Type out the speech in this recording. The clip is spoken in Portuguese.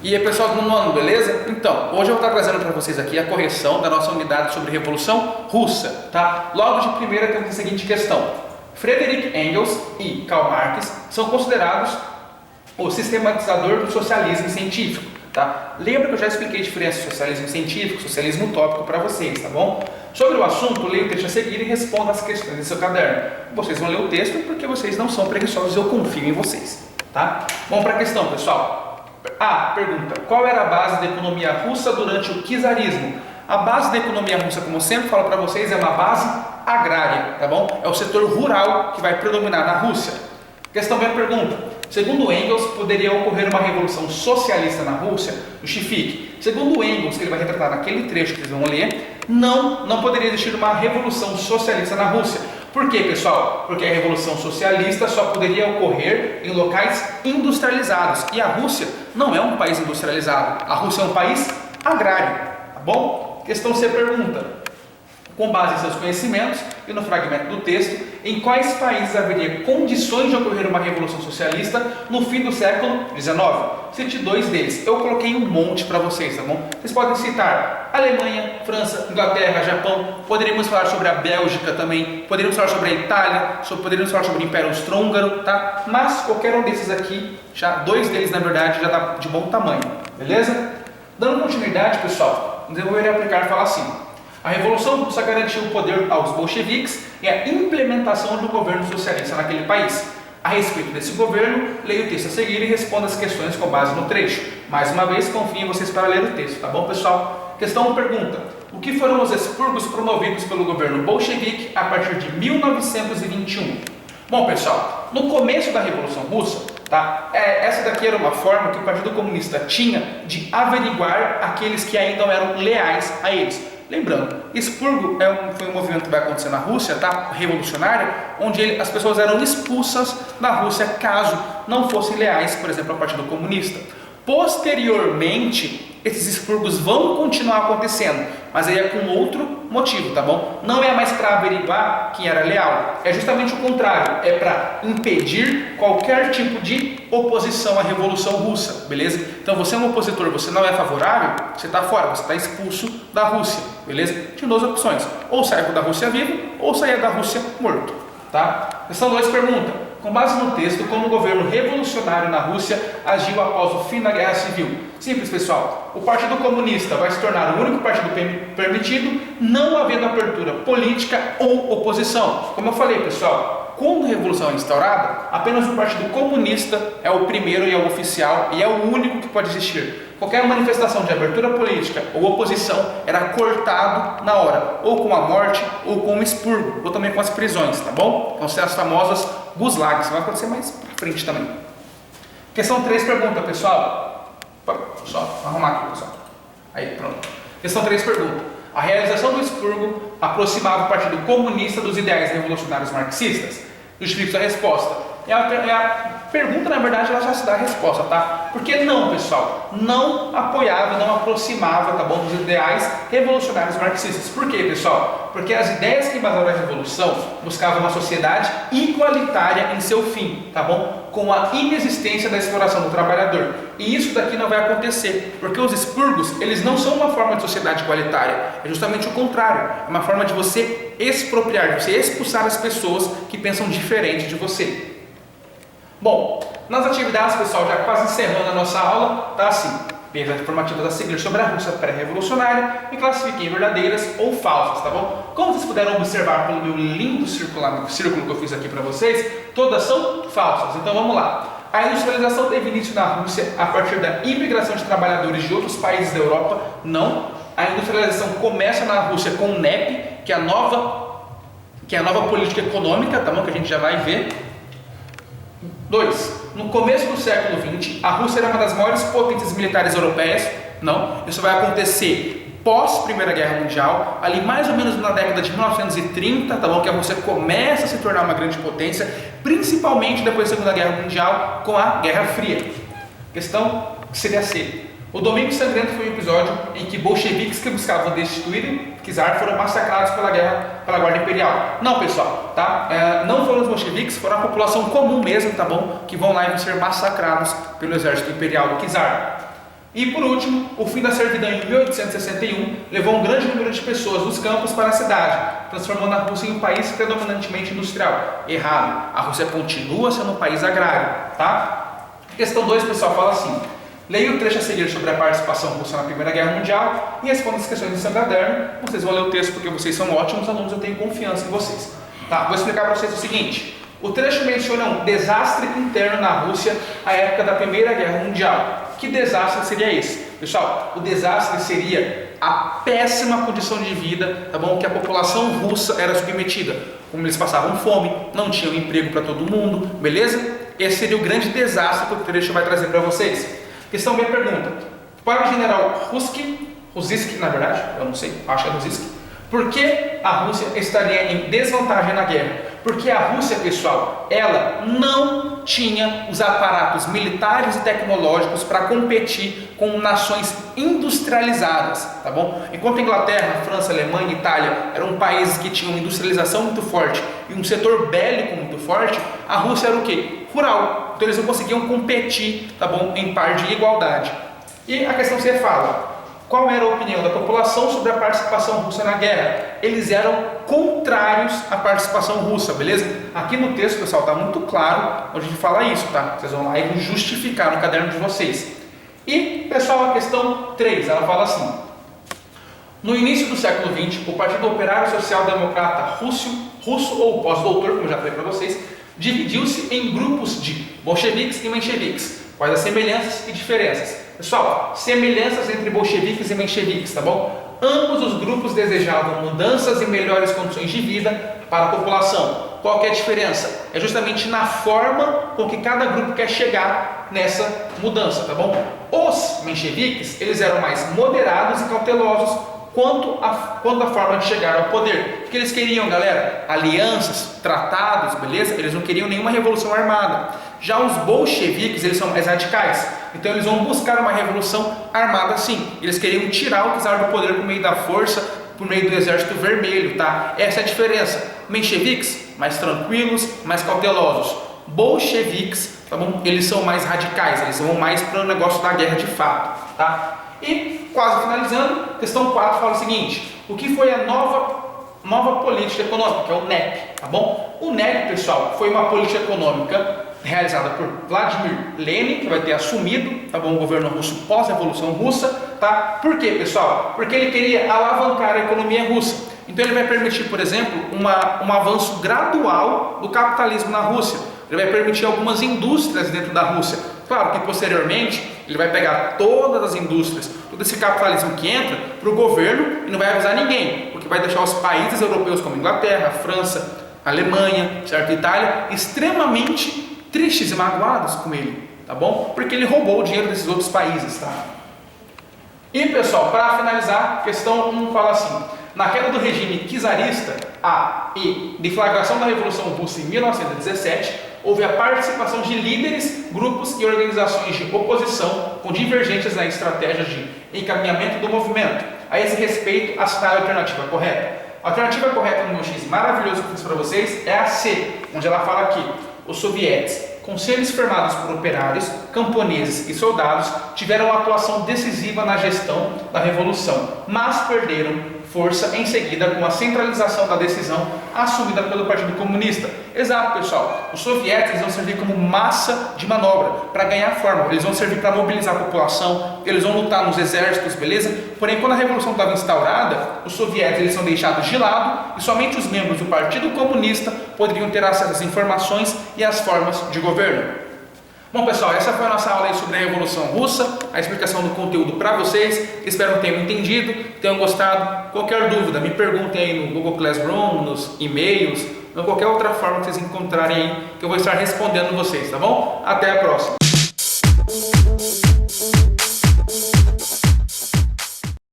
E aí, pessoal do nono ano, beleza? Então, hoje eu vou estar trazendo para vocês aqui a correção da nossa unidade sobre Revolução Russa, tá? Logo de primeira temos a seguinte questão: Friedrich Engels e Karl Marx são considerados o sistematizador do socialismo científico, tá? Lembra que eu já expliquei a diferença de socialismo científico, socialismo utópico para vocês, tá bom? Sobre o assunto, leia o texto a seguir e responda as questões em seu caderno. Vocês vão ler o texto porque vocês não são preguiçosos, eu confio em vocês, tá? Vamos para a questão, pessoal. A pergunta: qual era a base da economia russa durante o czarismo? A base da economia russa, como eu sempre falo para vocês, é uma base agrária, tá bom? É o setor rural que vai predominar na Rússia. Questão B, pergunta: segundo Engels, poderia ocorrer uma revolução socialista na Rússia? Justifique. Segundo Engels, que ele vai retratar naquele trecho que vocês vão ler, não poderia existir uma revolução socialista na Rússia. Por quê, pessoal? Porque a revolução socialista só poderia ocorrer em locais industrializados. E a Rússia não é um país industrializado. A Rússia é um país agrário, tá bom? Questão C, pergunta: com base em seus conhecimentos e no fragmento do texto, em quais países haveria condições de ocorrer uma revolução socialista no fim do século XIX? Cite 2 deles. Eu coloquei um monte para vocês, tá bom? Vocês podem citar Alemanha, França, Inglaterra, Japão. Poderíamos falar sobre a Bélgica também. Poderíamos falar sobre a Itália. Poderíamos falar sobre o Império Austro-Húngaro, tá? Mas qualquer um desses aqui, 2 deles na verdade já dá de bom tamanho, beleza? Dando continuidade, pessoal, desenvolver e aplicar fala assim: a Revolução Russa garantiu o poder aos bolcheviques e a implementação do governo socialista naquele país. A respeito desse governo, leia o texto a seguir e responda as questões com base no trecho. Mais uma vez, confio em vocês para ler o texto, tá bom, pessoal? Questão 1 pergunta: o que foram os expurgos promovidos pelo governo bolchevique a partir de 1921? Bom, pessoal, no começo da Revolução Russa, tá? Essa daqui era uma forma que o Partido Comunista tinha de averiguar aqueles que ainda não eram leais a eles. Lembrando, expurgo foi um movimento que vai acontecer na Rússia, tá? Revolucionário, onde as pessoas eram expulsas da Rússia caso não fossem leais, por exemplo, ao Partido Comunista. Posteriormente, esses expurgos vão continuar acontecendo, mas aí é com outro motivo, tá bom? Não é mais para averiguar quem era leal, é justamente o contrário, é para impedir qualquer tipo de oposição à Revolução Russa, beleza? Então você é um opositor, você não é favorável, você está fora, você está expulso da Rússia, beleza? Tinha 2 opções: ou sair da Rússia vivo, ou sair da Rússia morto, tá? Questão 2 pergunta: com base no texto, como o governo revolucionário na Rússia agiu após o fim da Guerra Civil? Simples, pessoal. O Partido Comunista vai se tornar o único partido permitido, não havendo abertura política ou oposição. Como eu falei, pessoal, quando a Revolução é instaurada, apenas o Partido Comunista é o primeiro e é o oficial e é o único que pode existir. Qualquer manifestação de abertura política ou oposição era cortado na hora, ou com a morte, ou com o expurgo, ou também com as prisões, tá bom? Vão ser as famosas gulags, vai acontecer mais pra frente também. Questão 3 pergunta, pessoal. Só arrumar aqui, pessoal. Aí, pronto. Questão 3 pergunta: a realização do expurgo aproximava o Partido Comunista dos ideais revolucionários marxistas? Justifique sua resposta. A pergunta, na verdade, ela já se dá a resposta, tá? Porque não, pessoal, não apoiava, não aproximava, tá bom, dos ideais revolucionários marxistas. Por quê, pessoal? Porque as ideias que embasaram a Revolução buscavam uma sociedade igualitária em seu fim, tá bom? Com a inexistência da exploração do trabalhador. E isso daqui não vai acontecer, porque os expurgos, eles não são uma forma de sociedade igualitária, é justamente o contrário, é uma forma de você expropriar, de você expulsar as pessoas que pensam diferente de você. Bom, nas atividades, pessoal, já quase encerrando a nossa aula, tá assim: perguntas informativas a seguir sobre a Rússia pré-revolucionária e classifiquem verdadeiras ou falsas, tá bom? Como vocês puderam observar pelo meu lindo círculo que eu fiz aqui para vocês, todas são falsas. Então vamos lá. A industrialização teve início na Rússia a partir da imigração de trabalhadores de outros países da Europa? Não. A industrialização começa na Rússia com o NEP, que é a nova política econômica, tá bom? Que a gente já vai ver. 2. No começo do século XX, a Rússia era uma das maiores potências militares europeias? Não. Isso vai acontecer pós Primeira Guerra Mundial, ali mais ou menos na década de 1930, tá bom? Que a Rússia começa a se tornar uma grande potência, principalmente depois da Segunda Guerra Mundial, com a Guerra Fria. Questão seria C. O Domingo Sangrento foi um episódio em que bolcheviques que buscavam destituir czar foram massacrados pela Guarda Imperial. Não, pessoal, tá? Não foram os bolcheviques, foram a população comum mesmo, tá bom? Que vão lá e vão ser massacrados pelo exército imperial do czar. E por último, o fim da servidão em 1861 levou um grande número de pessoas dos campos para a cidade, transformando a Rússia em um país predominantemente industrial. Errado, a Rússia continua sendo um país agrário, tá? Questão 2, o pessoal fala assim: leia o trecho a seguir sobre a participação russa na Primeira Guerra Mundial e responda as questões do seu caderno. Vocês vão ler o texto porque vocês são ótimos alunos, eu tenho confiança em vocês. Tá? Vou explicar para vocês o seguinte: o trecho menciona um desastre interno na Rússia à época da Primeira Guerra Mundial. Que desastre seria esse? Pessoal, o desastre seria a péssima condição de vida, tá bom, que a população russa era submetida. Como eles passavam fome, não tinham emprego para todo mundo, beleza? Esse seria o grande desastre que o trecho vai trazer para vocês. Questão B pergunta: para o general Ruzicki, na verdade, eu não sei, acho que é Ruzicki, por que a Rússia estaria em desvantagem na guerra? Porque a Rússia, pessoal, ela não tinha os aparatos militares e tecnológicos para competir com nações industrializadas, tá bom? Enquanto a Inglaterra, a França, a Alemanha e a Itália eram países que tinham uma industrialização muito forte e um setor bélico muito forte, a Rússia era o quê? Rural. Então eles não conseguiam competir, tá bom, em par de igualdade. E a questão C fala: qual era a opinião da população sobre a participação russa na guerra? Eles eram contrários à participação russa, beleza? Aqui no texto, pessoal, está muito claro onde a gente fala isso, tá? Vocês vão lá e vão justificar no caderno de vocês. E, pessoal, a questão 3, ela fala assim: no início do século XX, o Partido Operário Social Democrata russo ou pós-doutor, como eu já falei para vocês, dividiu-se em grupos de bolcheviques e mencheviques. Quais as semelhanças e diferenças? Pessoal, semelhanças entre bolcheviques e mencheviques, tá bom? Ambos os grupos desejavam mudanças e melhores condições de vida para a população. Qual que é a diferença? É justamente na forma com que cada grupo quer chegar nessa mudança, tá bom? Os mencheviques, eles eram mais moderados e cautelosos quanto à forma de chegar ao poder. O que eles queriam, galera? Alianças, tratados, beleza? Eles não queriam nenhuma revolução armada. Já os bolcheviques, eles são mais radicais. Então eles vão buscar uma revolução armada sim. Eles queriam tirar o czar do poder por meio da força, por meio do exército vermelho, tá? Essa é a diferença. Mencheviques, mais tranquilos, mais cautelosos. Bolcheviques, tá bom? Eles são mais radicais, eles vão mais para o negócio da guerra de fato, tá? E, quase finalizando, questão 4 fala o seguinte: o que foi a nova política econômica, que é o NEP, tá bom? O NEP, pessoal, foi uma política econômica realizada por Vladimir Lenin, que vai ter assumido, tá bom, o governo russo pós-revolução russa, tá? Por quê, pessoal? Porque ele queria alavancar a economia russa. Então ele vai permitir, por exemplo, um avanço gradual do capitalismo na Rússia. Ele vai permitir algumas indústrias dentro da Rússia. Claro que posteriormente ele vai pegar todas as indústrias, todo esse capitalismo que entra para o governo e não vai avisar ninguém, porque vai deixar os países europeus como Inglaterra, França, Alemanha, certo? Itália, extremamente tristes e magoados com ele, tá bom? Porque ele roubou o dinheiro desses outros países, tá? E pessoal, para finalizar, questão 1 fala assim: na queda do regime czarista e deflagração da Revolução Russa em 1917, houve a participação de líderes, grupos e organizações de oposição com divergências na estratégia de encaminhamento do movimento. A esse respeito, assinale a alternativa correta. A alternativa correta no meu X maravilhoso que eu fiz para vocês é a C, onde ela fala aqui: os sovietes, conselhos formados por operários, camponeses e soldados, tiveram uma atuação decisiva na gestão da revolução, mas perderam força em seguida com a centralização da decisão assumida pelo Partido Comunista. Exato, pessoal. Os soviéticos eles vão servir como massa de manobra para ganhar forma. Eles vão servir para mobilizar a população, eles vão lutar nos exércitos, beleza? Porém, quando a revolução estava instaurada, os soviéticos eles são deixados de lado e somente os membros do Partido Comunista poderiam ter acesso às informações e às formas de governo. Bom, pessoal, essa foi a nossa aula aí sobre a Revolução Russa, a explicação do conteúdo para vocês. Espero que tenham entendido, tenham gostado. Qualquer dúvida, me perguntem aí no Google Classroom, nos e-mails, ou qualquer outra forma que vocês encontrarem aí, que eu vou estar respondendo vocês, tá bom? Até a próxima!